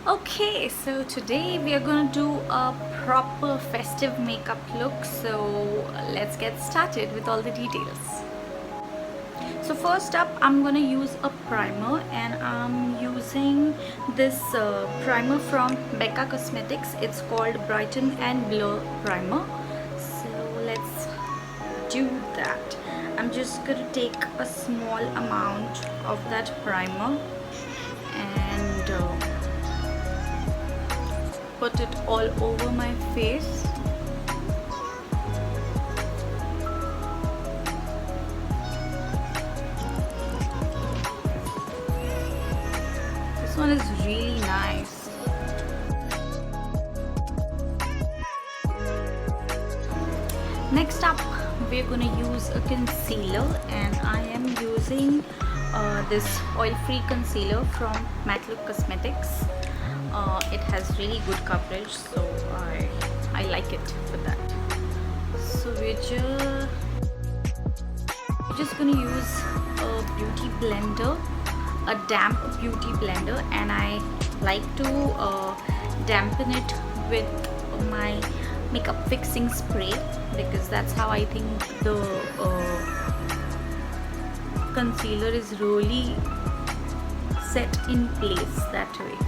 Okay, so today we are gonna do a proper festive makeup look. So let's get started with all the details. So first up, I'm gonna use a primer, and I'm using this primer from Becca Cosmetics. It's called Brighten and Blur Primer. So let's do that. I'm just gonna take a small amount of that primer and put it all over my face. This one is really nice. Next up, we're gonna use a concealer, and I am using this oil-free concealer from MattLook Cosmetics. It has really good coverage, so I like it for that. So we're just gonna use a beauty blender, a damp beauty blender, and I like to dampen it with my makeup fixing spray, because that's how I think the concealer is really set in place that way.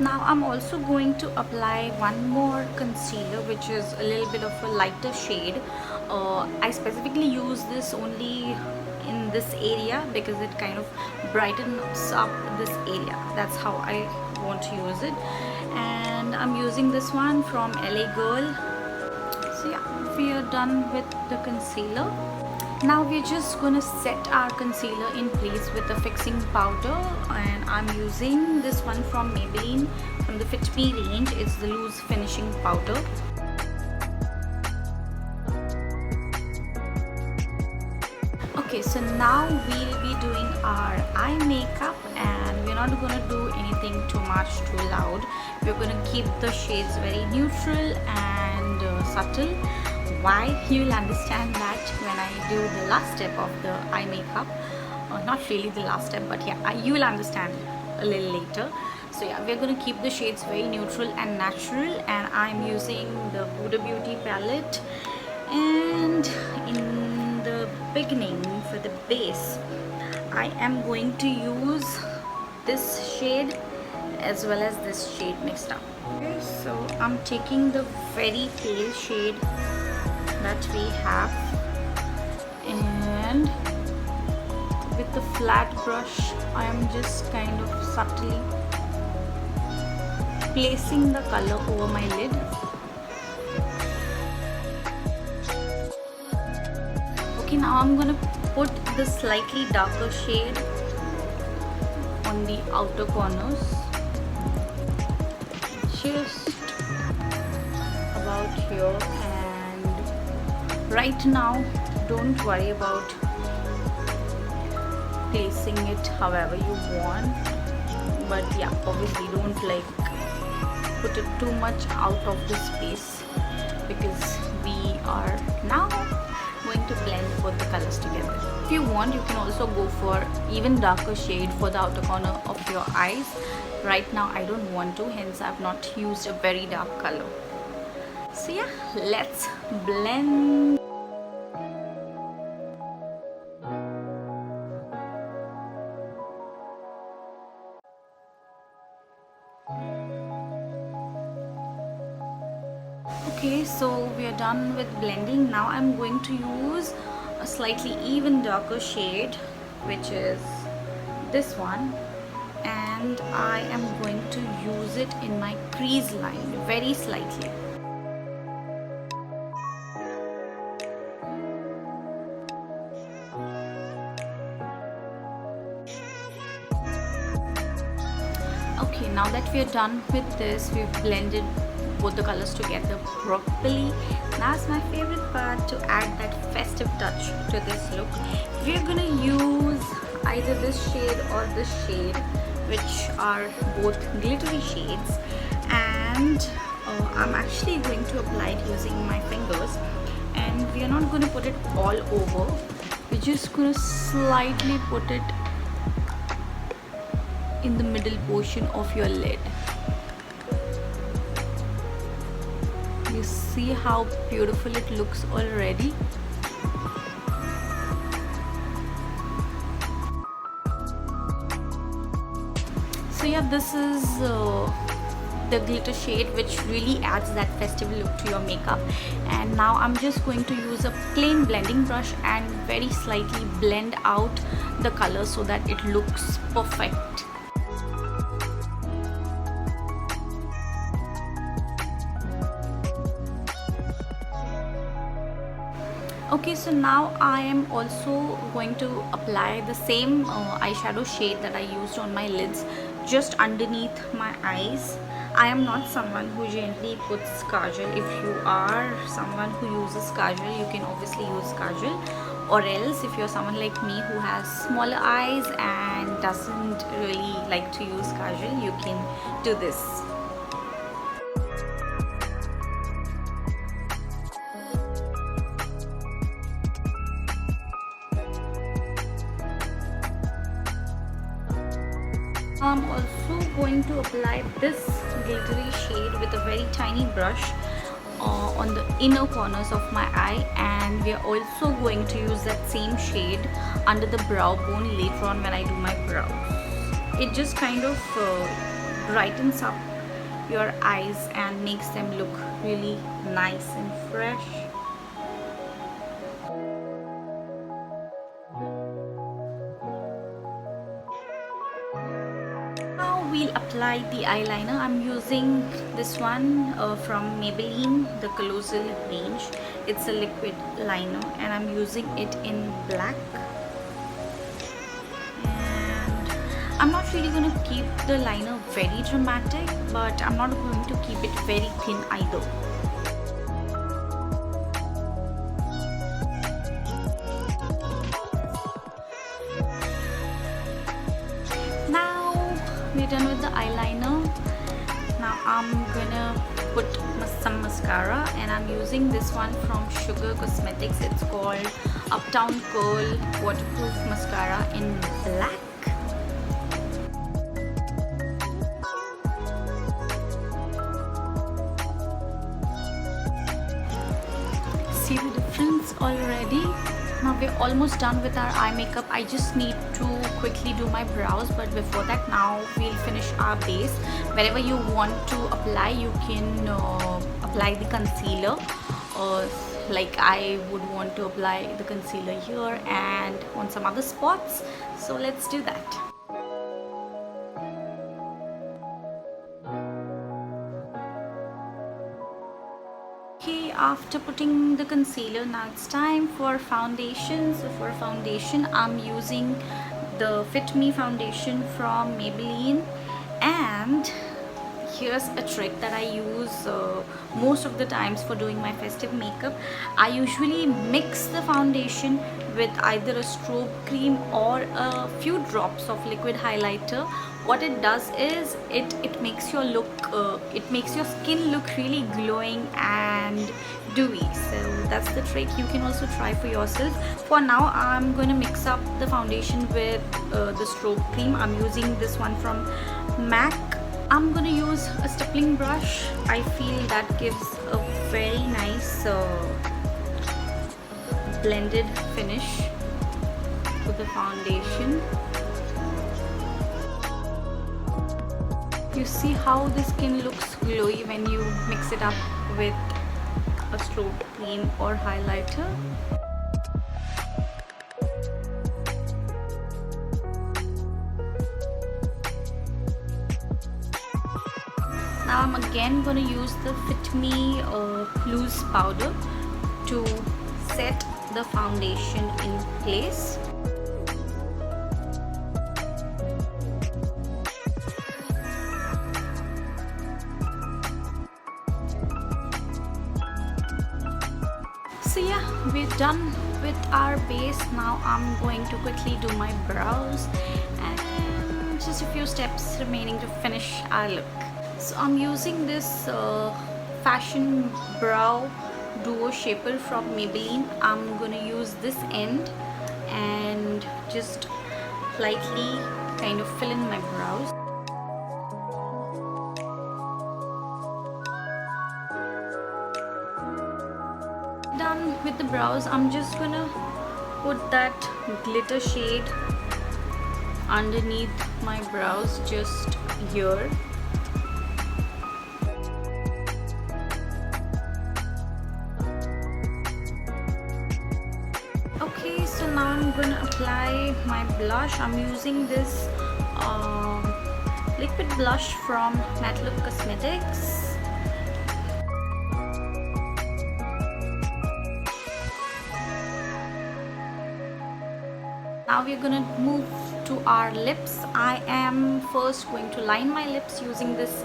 Now I'm also going to apply one more concealer, which is a little bit of a lighter shade. I specifically use this only in this area because it kind of brightens up this area. That's how I want to use it, and I'm using this one from LA Girl. So yeah, we are done with the concealer. Now we're just gonna set our concealer in place with the fixing powder, and I'm using this one from Maybelline from the Fit Me range. It's the loose finishing powder. Okay, so now we'll be doing our eye makeup, and we're not gonna do anything too much too loud. We're gonna keep the shades very neutral and subtle. Why? You'll understand that when I do the last step of the eye makeup. Not really the last step, but yeah, you will understand a little later. So yeah, we're going to keep the shades very neutral and natural, and I'm using the HUDA Beauty palette. And in the beginning, for the base, I am going to use this shade as well as this shade mixed up. Okay, so I'm taking the very pale shade that we have, and with the flat brush I am just kind of subtly placing the color over my lid. Okay, now I'm gonna put the slightly darker shade on the outer corners, just about here. Right now, don't worry about placing it however you want, but yeah, obviously don't like put it too much out of the space, because we are now going to blend both the colors together. If you want, you can also go for even darker shade for the outer corner of your eyes. Right now I don't want to, hence I've not used a very dark color. So yeah, let's blend. Okay, so we are done with blending. Now I'm going to use a slightly even darker shade, which is this one, and I am going to use it in my crease line very slightly. Okay, now that we are done with this, we've blended both the colors together properly. Now's my favorite part, to add that festive touch to this look. We're gonna use either this shade or this shade, which are both glittery shades, and I'm actually going to apply it using my fingers, and we are not going to put it all over. We're just going to slightly put it in the middle portion of your lid. You see how beautiful it looks already. So yeah, this is the glitter shade which really adds that festive look to your makeup. And now I'm just going to use a plain blending brush and very slightly blend out the color so that it looks perfect. Okay, so now I am also going to apply the same eyeshadow shade that I used on my lids just underneath my eyes. I am not someone who gently puts kajal. If you are someone who uses kajal, you can obviously use kajal, or else if you're someone like me who has smaller eyes and doesn't really like to use kajal, you can do this. I'm also going to apply this glittery shade with a very tiny brush on the inner corners of my eye, and we are also going to use that same shade under the brow bone later on when I do my brows. It just kind of brightens up your eyes and makes them look really nice and fresh. We'll apply the eyeliner. I'm using this one from Maybelline, the Colossal range. It's a liquid liner and I'm using it in black. And I'm not really going to keep the liner very dramatic, but I'm not going to keep it very thin either. We're done with the eyeliner. Now I'm gonna put some mascara, and I'm using this one from Sugar Cosmetics. It's called Uptown Curl Waterproof Mascara in black. See the difference already? Now we're almost done with our eye makeup. I just need to quickly do my brows, but before that, now we'll finish our base. Wherever you want to apply, you can apply the concealer. Like I would want to apply the concealer here and on some other spots. So let's do that. After putting the concealer, now it's time for foundation. So for foundation, I'm using the Fit Me foundation from Maybelline, and here's a trick that I use most of the times for doing my festive makeup. I usually mix the foundation with either a strobe cream or a few drops of liquid highlighter. What it does is it makes your look it makes your skin look really glowing and dewy. So that's the trick. You can also try for yourself. For now, I'm going to mix up the foundation with the strobe cream. I'm using this one from MAC. I'm going to use a stippling brush. I feel that gives a very nice blended finish to the foundation. You see how the skin looks glowy when you mix it up with a strobe cream or highlighter. Now I'm again going to use the Fit Me loose powder to set the foundation in place. So yeah, we're done with our base. Now I'm going to quickly do my brows and just a few steps remaining to finish our look. So I'm using this fashion brow duo shaper from Maybelline. I'm gonna use this end and just lightly kind of fill in my brows. Done with the brows, I'm just gonna put that glitter shade underneath my brows, just here. Okay, so now I'm gonna apply my blush. I'm using this liquid blush from MattLook Cosmetics. Now we're gonna move to our lips. I am first going to line my lips using this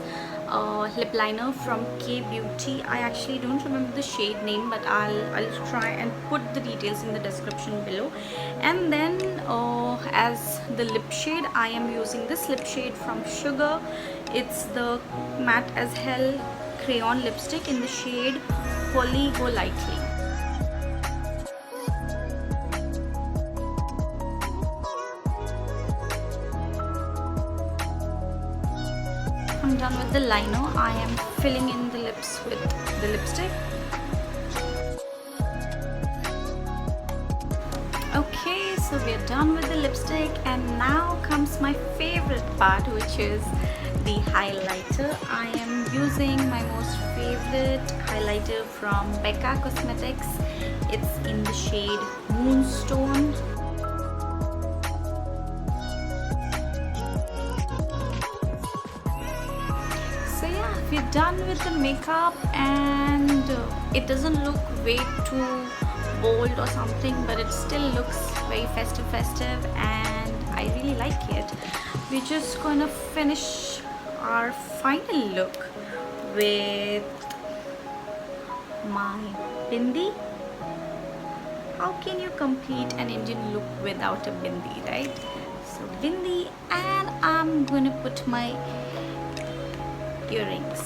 lip liner from K Beauty. I actually don't remember the shade name, but I'll try and put the details in the description below. And then as the lip shade, I am using this lip shade from Sugar. It's the Matte as Hell Crayon lipstick in the shade Holy Go Lightly. I'm done with the liner. I am filling in the lips with the lipstick. Okay, so we're done with the lipstick, and now comes my favorite part, which is the highlighter. I am using my most favorite highlighter from Becca Cosmetics. It's in the shade Moonstone. So yeah, we're done with the makeup, and it doesn't look way too bold or something, but it still looks very festive, and I really like it. We're just gonna finish our final look with my bindi. How can you complete an Indian look without a bindi, right? So bindi, and I'm gonna put my earrings.